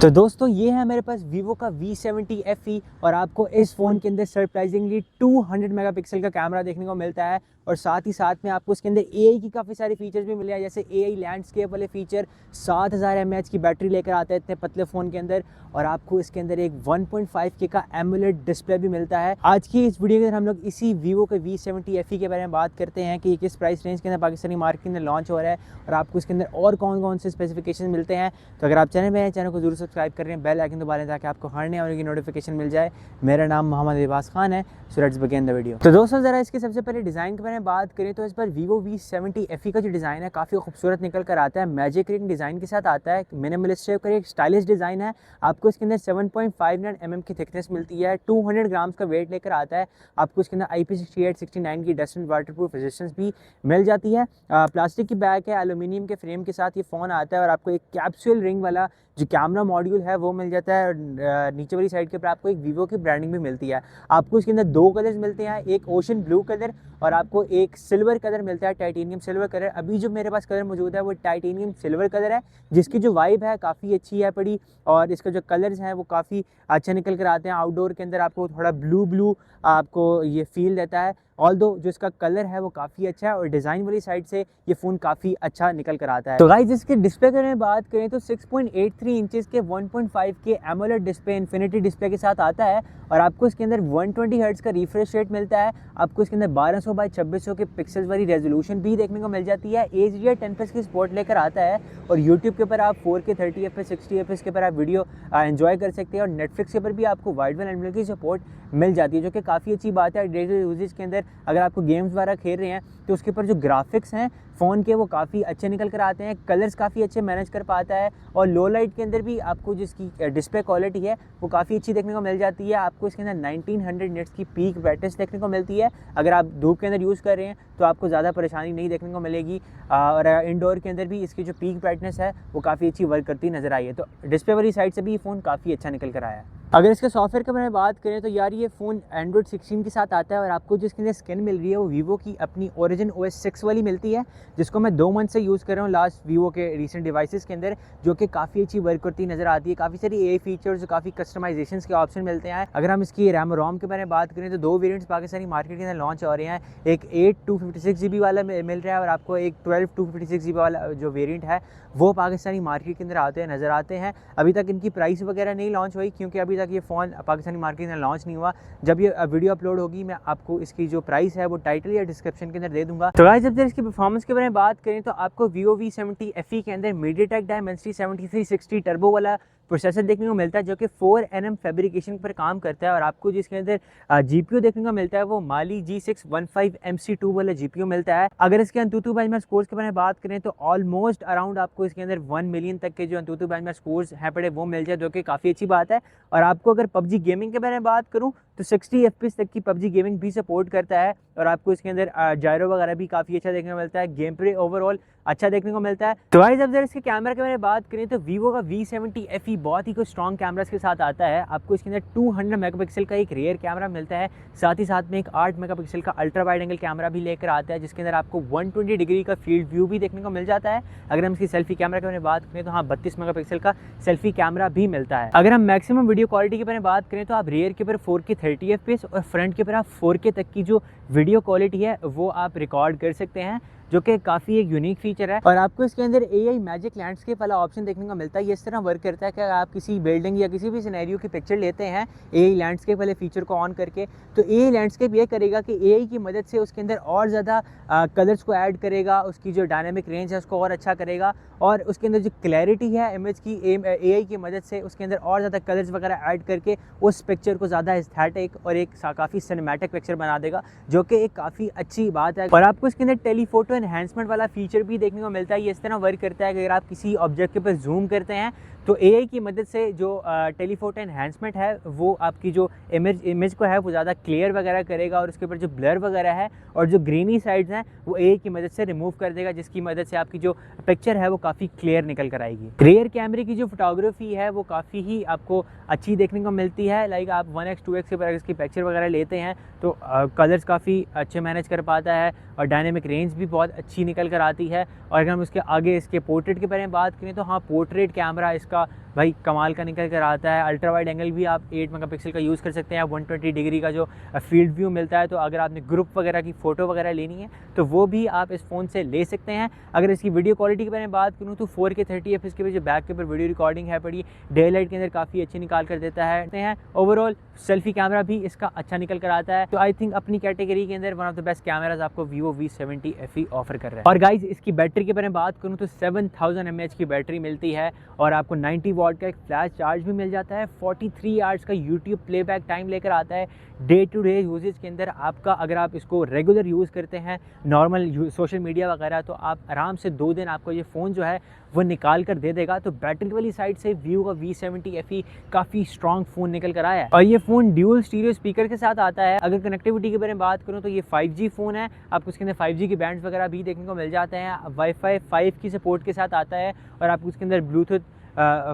तो दोस्तों ये है मेरे पास Vivo का V70 FE और आपको इस फ़ोन के अंदर सरप्राइजिंगली 200 मेगापिक्सल का कैमरा देखने को मिलता है और साथ ही साथ में आपको इसके अंदर AI की काफ़ी सारे फीचर्स भी मिले हैं, जैसे AI लैंडस्केप वाले फीचर। 7000 mAh की बैटरी लेकर आता है इतने पतले फ़ोन के अंदर और आपको इसके अंदर एक 1.5K का एमोलेड डिस्प्ले भी मिलता है। आज की इस वीडियो के अंदर हम लोग इसी Vivo के V70 FE के बारे में बात करते हैं कि किस प्राइस रेंज के अंदर पाकिस्तानी मार्केट के अंदर लॉन्च हो रहा है और आपको इसके अंदर और कौन कौन से स्पेसिफिकेशन मिलते हैं। तो अगर आप चैनल में हैं, चैनल को जरूर सब्सक्राइब कर रहे हैं, बेल आइकन दबा लें ताकि आपको हर नए आने की नोटिफिकेशन मिल जाए। मेरा नाम मोहम्मद लिबास खान है। So let's begin the video. तो दोस्तों ज़रा इसके सबसे पहले डिज़ाइन के बारे में बात करें तो इस पर Vivo V70 FE का जो डिज़ाइन है काफ़ी खूबसूरत निकल कर आता है। मैजिक रिंग डिज़ाइन के साथ आता है, मिनिमलिस्ट शेप का एक स्टाइलिश डिज़ाइन है। आपको इसके अंदर 7.59 mm की थिकनेस मिलती है, 200 ग्राम्स का वेट लेकर आता है। आपको इसके अंदर IP68-69 की डस्ट एंड वाटरप्रूफ रेजिस्टेंस भी मिल जाती है। प्लास्टिक की बैक है, एल्यूमिनियम के फ्रेम के साथ ये फ़ोन आता है और आपको एक कैप्सूल रिंग वाला जो कैमरा मॉड्यूल है वो मिल जाता है और नीचे वाली साइड के ऊपर आपको एक Vivo की ब्रांडिंग भी मिलती है। आपको इसके अंदर दो कलर्स मिलते हैं, एक ओशन ब्लू कलर और आपको एक सिल्वर कलर मिलता है, टाइटेनियम सिल्वर कलर। अभी जो मेरे पास कलर मौजूद है वो टाइटेनियम सिल्वर कलर है, जिसकी जो वाइब है काफ़ी अच्छी है पड़ी और इसका जो कलर्स हैं वो काफ़ी अच्छा निकल कर आते हैं। आउटडोर के अंदर आपको थोड़ा ब्लू आपको ये फील देता है, ऑल्दो जो इसका कलर है वो काफ़ी अच्छा है और डिज़ाइन वाली साइड से ये फ़ोन काफ़ी अच्छा निकल कर आता है। तो गाइस इसके डिस्प्ले के बारे में बात करें तो 6.83 इंचेस के 1.5K AMOLED display infinity display के साथ आता है और आपको इसके अंदर 120 हर्ट्ज़ का रिफ्रेश रेट मिलता है। आपको इसके अंदर 1200 बाई 2600 के पिक्सल्स वाली रेजोल्यूशन भी देखने को मिल जाती है। HDR10+ की सपोर्ट लेकर आता है और यूट्यूब के ऊपर आप 4K 30fps 60fps के ऊपर आप वीडियो एंजॉय कर सकते हैं और नेटफ्लिक्स के ऊपर भी आपको वाइड एंगल की सपोर्ट मिल जाती है, जो कि काफ़ी अच्छी बात है। डेली यूजेज के अंदर अगर आपको गेम्स वगैरह खेल रहे हैं तो उसके ऊपर जो ग्राफिक्स हैं फ़ोन के वो काफ़ी अच्छे निकल कर आते हैं, कलर्स काफ़ी अच्छे मैनेज कर पाता है और लो लाइट के अंदर भी आपको जिसकी डिस्प्ले क्वालिटी है वो काफ़ी अच्छी देखने को मिल जाती है। आपको इसके अंदर 1900 निट्स की पीक ब्राइटनेस देखने को मिलती है। अगर आप धूप के अंदर यूज़ कर रहे हैं तो आपको ज़्यादा परेशानी नहीं देखने को मिलेगी और इंडोर के अंदर भी इसकी जो पीक ब्राइटनेस है वो काफ़ी अच्छी वर्क करती नज़र आई है। तो डिस्प्ले वाली साइड से भी ये फ़ोन काफ़ी अच्छा निकल कर आया है। अगर इसके सॉफ्टवेयर के बारे में बात करें तो यार ये फ़ोन Android 16 के साथ आता है और आपको जिसके अंदर स्किन मिल रही है वो Vivo की अपनी Origin OS 6 वाली मिलती है, जिसको मैं 2 मंथ से यूज़ कर रहा हूँ लास्ट Vivo के रिसेंट डिवाइसेस के अंदर, जो कि काफ़ी अच्छी वर्क करती नज़र आती है। काफ़ी सारी AI फीचर्स, काफ़ी कस्टमाइजेशन के ऑप्शन मिलते हैं। अगर हम इसकी रैम रोम के बारे में बात करें तो दो वेरियंट्स पाकिस्तानी मार्केट के अंदर लॉन्च हो रहे हैं। एक 8/256GB वाला मिल रहा है और आपको एक 12/256GB वाला जो वेरियंट है वो पाकिस्तानी मार्केट के अंदर आते हैं नज़र आते हैं। अभी तक इनकी प्राइस वगैरह नहीं लॉन्च हुई क्योंकि अभी तक ये फ़ोन पाकिस्तानी मार्केट में लॉन्च नहीं हुआ। जब ये वीडियो अपलोड होगी मैं आपको इसकी जो प्राइस है वो टाइटल या डिस्क्रिप्शन के अंदर दे दूंगा। तो गाइस जब इसकी परफॉर्मेंस के बारे में बात करें तो आपको Vivo V70 FE के अंदर MediaTek Dimensity 7360 टर्बो वाला प्रोसेसर देखने को मिलता है, जो कि 4nm फैब्रिकेशन पर काम करता है और आपको जिसके अंदर GPU देखने को मिलता है वो Mali G615 MC2 वाला GPU मिलता है। अगर इसके अंतुतु बेंचमार्क स्कोर्स के बारे में बात करें तो ऑलमोस्ट अराउंड आपको इसके अंदर 1 मिलियन तक के जो अंतुतु बेंचमार्क स्कोर्स हैं पड़े वो मिल जाए, जो कि काफ़ी अच्छी बात है। और आपको अगर PUBG गेमिंग के बारे में बात करूँ तो 60 FPS तक की PUBG गेमिंग भी सपोर्ट करता है और आपको इसके अंदर जायरो वगैरह भी काफ़ी अच्छा देखने को मिलता है। गेम प्ले ओवरऑल अच्छा देखने को मिलता है। तो गाइस अब जरा इसके कैमरा के बारे में बात करें तो Vivo का V70 FE बहुत ही कुछ स्ट्रॉन्ग कैमरास के साथ आता है। आपको इसके अंदर 200 मेगापिक्सल का एक रियर कैमरा मिलता है, साथ ही साथ में एक 8 मेगापिक्सल का अल्ट्रा वाइड एंगल कैमरा भी लेकर आता है, जिसके अंदर आपको 120 डिग्री का फील्ड व्यू भी देखने को मिल जाता है। अगर हम इसकी सेल्फी कैमरा के बारे में बात करें तो हाँ 32 मेगापिक्सल का सेल्फी कैमरा भी मिलता है। अगर हम मैक्सिमम वीडियो क्वालिटी के बारे में बात करें तो आप रियर के ऊपर 4K 30fps और फ्रंट के ऊपर आप 4K तक की जो वीडियो क्वालिटी है वो आप रिकॉर्ड कर सकते हैं, जो कि काफ़ी एक यूनिक फीचर है। और आपको इसके अंदर AI मैजिक लैंडस्केप वाला ऑप्शन देखने को मिलता है। ये इस तरह वर्क करता है कि आप किसी बिल्डिंग या किसी भी सिनेरियो की पिक्चर लेते हैं AI लैंडस्केप वाले फीचर को ऑन करके, तो AI लैंडस्केप ये करेगा कि AI की मदद से उसके अंदर और ज़्यादा कलर्स को ऐड करेगा, उसकी जो डायनामिक रेंज है उसको और अच्छा करेगा और उसके अंदर जो क्लैरिटी है इमेज की AI की मदद से उसके अंदर और ज़्यादा कलर्स वगैरह ऐड करके उस पिक्चर को ज़्यादा एस्थेटिक और एक काफ़ी सिनेमैटिक पिक्चर बना देगा, जो कि एक काफ़ी अच्छी बात है। और आपको इसके अंदर टेलीफोटो एनहांसमेंट वाला फीचर भी देखने को मिलता है। ये इस तरह वर्क करता है कि अगर आप किसी ऑब्जेक्ट के ऊपर जूम करते हैं तो AI की मदद से जो टेलीफोटो एनहांसमेंट है वो आपकी जो इमेज को है वो ज़्यादा क्लियर वगैरह करेगा और उसके ऊपर जो ब्लर वगैरह है और जो ग्रीनी साइड्स हैं वो AI की मदद से रिमूव कर देगा, जिसकी मदद से आपकी जो पिक्चर है वो काफ़ी क्लियर निकल कर आएगी। रियर कैमरे की जो फोटोग्राफी है वो काफ़ी ही आपको अच्छी देखने को मिलती है। लाइक आप 1x 2x के पर इसकी पिक्चर वगैरह लेते हैं तो कलर्स काफ़ी अच्छे मैनेज कर पाता है और डायनेमिक रेंज भी बहुत अच्छी निकल कर आती है। और अगर हम उसके आगे इसके पोर्ट्रेट के बारे में बात करें तो हाँ पोर्ट्रेट कैमरा इसका भाई कमाल का निकल कर आता है। अल्ट्रा वाइड एंगल भी आप 8 मेगापिक्सल का यूज़ कर सकते हैं, 120 डिग्री का जो फील्ड व्यू मिलता है। तो अगर आपने ग्रुप वगैरह की फ़ोटो वगैरह लेनी है तो वो भी आप इस फ़ोन से ले सकते हैं। अगर इसकी वीडियो क्वालिटी की मैं बात करूँ तो 4K 30 FPS के जो बैक के ऊपर वीडियो रिकॉर्डिंग है पड़ी डे लाइट के अंदर काफ़ी अच्छी निकाल कर देता है। ओवरऑल सेल्फी कैमरा भी इसका अच्छा निकल कर आता है। तो आई थिंक अपनी कैटेगरी के अंदर one of the best cameras आपको Vivo V70 FE ऑफर कर रहा है। और गाइज इसकी बैटरी के बारे में बात करूँ तो 7000 mAh की बैटरी मिलती है और आपको 90 वॉट का एक फ्लैश चार्ज भी मिल जाता है। 43 आवर्स का यूट्यूब प्लेबैक टाइम लेकर आता है। डे टू डे यूजेज के अंदर आपका अगर आप इसको रेगुलर यूज़ करते हैं नॉर्मल सोशल मीडिया वगैरह तो आप आराम से 2 दिन आपको ये फ़ोन जो है वो निकाल कर दे देगा। तो बैटरी वाली साइड से Vivo का V70 FE काफ़ी स्ट्रॉन्ग फ़ोन निकल कर आया है। और ये फ़ोन ड्यूल स्टीरियो स्पीकर के साथ आता है। अगर कनेक्टिविटी के बारे में बात करूँ तो ये 5G फ़ोन है, आपको उसके अंदर 5G के बैंड्स वगैरह भी देखने को मिल जाते हैं। वाईफाई 5 की सपोर्ट के साथ आता है और आपको उसके अंदर ब्लूटूथ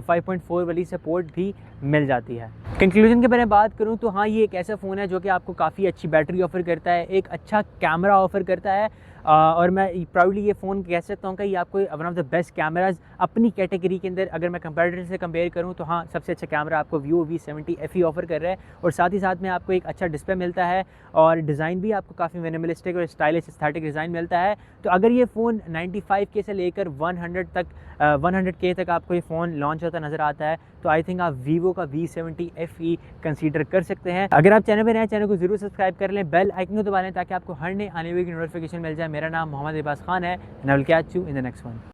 5.4 वाली सपोर्ट भी मिल जाती है। कंक्लूजन के बारे में बात करूं तो हाँ, ये एक ऐसा फ़ोन है जो कि आपको काफ़ी अच्छी बैटरी ऑफ़र करता है, एक अच्छा कैमरा ऑफ़र करता है और मैं प्राउडली ये फ़ोन कह सकता हूँ कि ये आपको one of the best cameras अपनी कैटेगरी के अंदर अगर मैं कंपैरेटर से कंपेयर करूँ तो हाँ, सबसे अच्छा कैमरा आपको Vivo V70 FE ऑफ़र कर रहा है। और साथ ही साथ में आपको एक अच्छा डिस्प्ले मिलता है और डिज़ाइन भी आपको काफ़ी मिनिमलिस्टिक और स्टाइलिश एस्थेटिक डिज़ाइन मिलता है। तो अगर ये फ़ोन 95K से लेकर 100K तक आपको ये फ़ोन लॉन्च होता नज़र आता है तो आई थिंक आप Vivo का V70 FE कंसीडर कर सकते हैं। अगर आप चैनल पर नए चैनल को ज़रूर सब्सक्राइब कर लें, बेल आइकन को दबा लें ताकि आपको हर नए आने वाली नोटिफिकेशन मिल जाए। मेरा नाम मोहम्मद इबास खान है and I will catch you in the next one.